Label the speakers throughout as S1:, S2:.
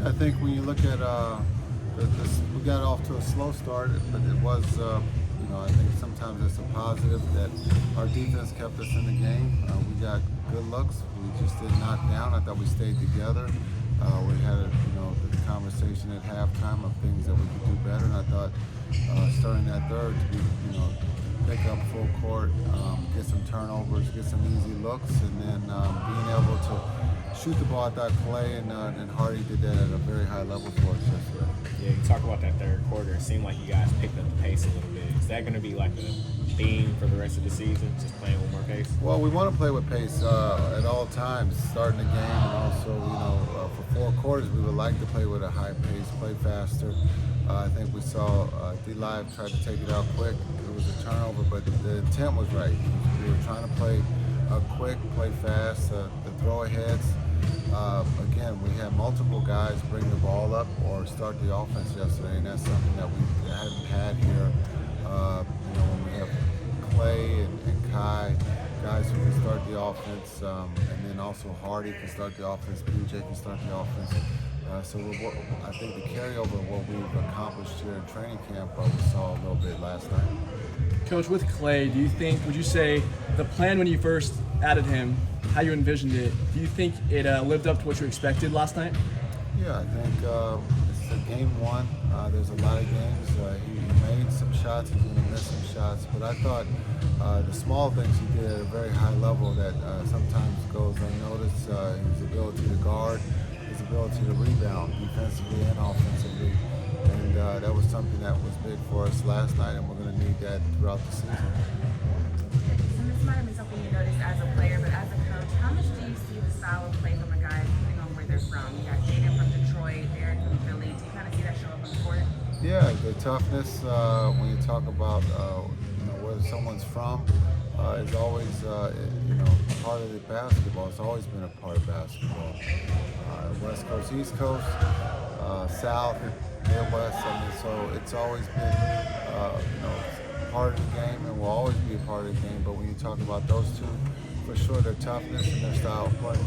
S1: Yeah, I think when you look at we got off to a slow start, but it was, I think sometimes it's a positive that our defense kept us in the game. We got good looks. We just didn't knock down. I thought we stayed together. We had the conversation at halftime of things that we could do better, and I thought starting that third to be, pick up full court, get some turnovers, get some easy looks, and then being able to shoot the ball. I thought Clay and Hardy did that at a very high level for us yesterday.
S2: Yeah, you talk about that third quarter. It seemed like you guys picked up the pace a little bit. Is that going to be like a theme for the rest of the season, just playing with more pace?
S1: Well, we want to play with pace at all times, starting the game, and also, for 4 quarters, we would like to play with a high pace, play faster. I think we saw D-Live tried to take it out quick. It was a turnover, but the intent was right. We were trying to play quick, play fast, the throw aheads. Again, we had multiple guys bring the ball up or start the offense yesterday, and that's something that we haven't had here. When we have Clay and Kai, guys who can start the offense, and then also Hardy can start the offense, PJ can start the offense. So I think the carryover of what we've accomplished here in training camp, we saw a little bit last night.
S3: Coach, with Clay, would you say the plan when you first added him, how you envisioned it, do you think it lived up to what you expected last night?
S1: Yeah, I think it's a game one. There's a lot of games. He made some shots, he's going to miss some shots, but I thought the small things he did at a very high level that sometimes goes unnoticed, his ability to guard, his ability to rebound defensively and offensively. And that was something that was big for us last night, and we're going to need that throughout the season.
S4: And this might have been something you noticed as a player, but as a coach, how much do you see the style of play from a guy depending on where they're from? You got Jaden from Detroit, Aaron from Philly. Do you kind of see that show up on the court?
S1: Yeah, the toughness when you talk about where someone's from is always part of the basketball. It's always been a part of basketball. West Coast, East Coast, South, Midwest. So it's always been part of the game, and will always be a part of the game. But when you talk about those two, for sure, their toughness and their style of play.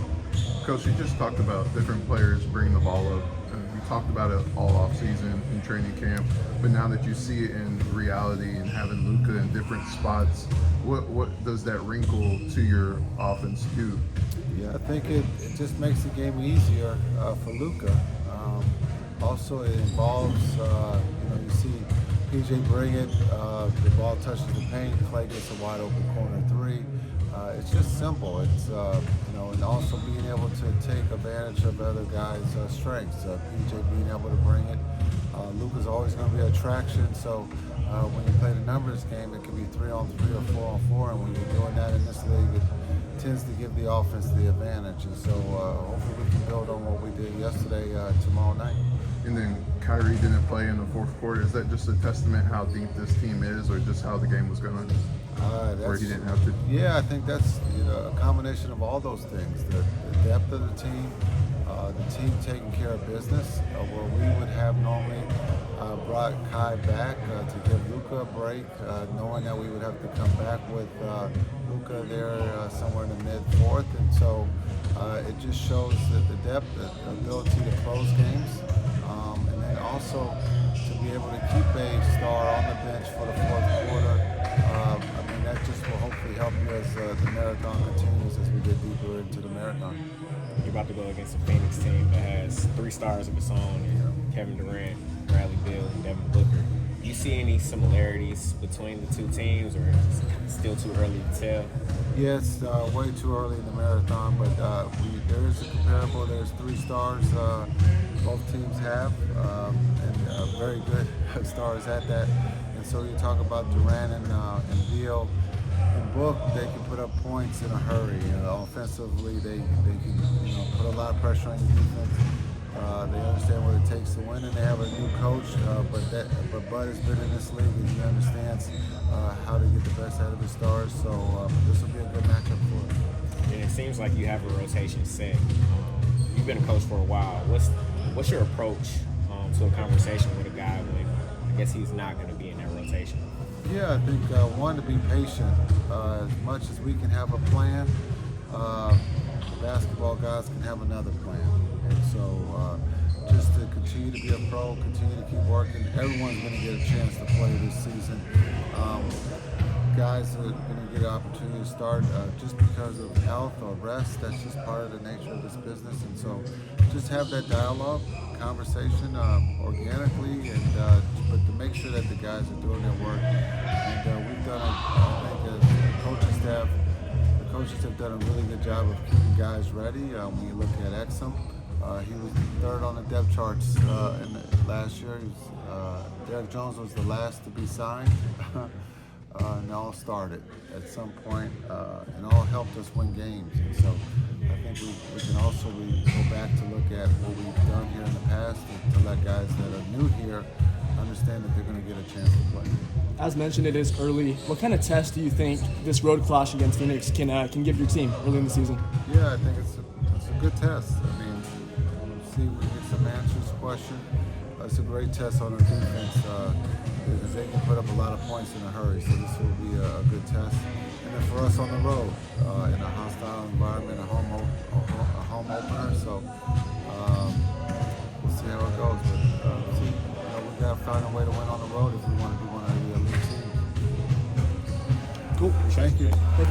S5: Coach, you just talked about different players bringing the ball up. You talked about it all off season in training camp, but now that you see it in reality and having Luka in different spots, what does that wrinkle to your offense do?
S1: Yeah, I think it just makes the game easier for Luka. Also, it involves, you see PJ bring it, the ball touches the paint, Clay gets a wide open corner three. It's just simple. It's, and also being able to take advantage of other guys' strengths. PJ being able to bring it. Luka's always going to be an attraction, so when you play the numbers game, it can be 3-on-3 or 4-on-4, and when you're doing that in this league, it tends to give the offense the advantage. And so hopefully we can build on what we did yesterday tomorrow night.
S5: And then Kyrie didn't play in the fourth quarter. Is that just a testament how deep this team is, or just how the game was going? Where he didn't have to?
S1: Yeah, I think that's a combination of all those things. The depth of the team taking care of business, where we would have normally brought Kai back to give Luka a break, knowing that we would have to come back with Luka there somewhere in the mid-fourth. And so it just shows that the depth, the ability to close games, and then also to be able to keep a star on the bench for the fourth quarter. That just will hopefully help you as the marathon continues as we get deeper into the marathon.
S2: You're about to go against a Phoenix team that has 3 stars of its own, Kevin Durant, Bradley Beal, and Devin Booker. Do you see any similarities between the two teams, or is it still too early to tell?
S1: Yeah, it's way too early in the marathon, but there is a comparable. There's 3 stars both teams have, and very good stars at that. And so you talk about Durant and Beal and Book, they can put up points in a hurry. Offensively, they can put a lot of pressure on your defense. They understand what it takes to win, and they have a new coach. But Bud has been in this league, and he understands how to get the best out of his stars. So this will be a good matchup for us.
S2: And it seems like you have a rotation set. You've been a coach for a while. What's your approach to a conversation with a guy when I guess he's not going to be in that rotation?
S1: Yeah, I think one, to be patient. As much as we can have a plan, the basketball guys can have another plan. And so just to continue to be a pro, continue to keep working. Everyone's going to get a chance to play this season. Guys are going to get an opportunity to start just because of health or rest. That's just part of the nature of this business. And so just have that dialogue, conversation organically, and but to make sure that the guys are doing their work. And we've done, I think, as a coaching staff, the coaches have done a really good job of keeping guys ready. When you look at Exum, he was third on the depth charts last year. Derek Jones was the last to be signed. And all started at some point, and all helped us win games. And so I think we can also go back to look at what we've done here in the past to let guys that are new here understand that they're going to get a chance to play.
S3: As mentioned, it is early. What kind of test do you think this road clash against Phoenix can give your team early in the season?
S1: Yeah, I think it's a good test. I mean, see, we get some answers to question. It's a great test on our defense because they can put up a lot of points in a hurry. So this will be a good test. And then for us on the road, in a hostile environment, a home opener. So we'll see how it goes. But we got to find a way to win on the road if we want to be one of the elite teams.
S3: Cool.
S1: Thank you.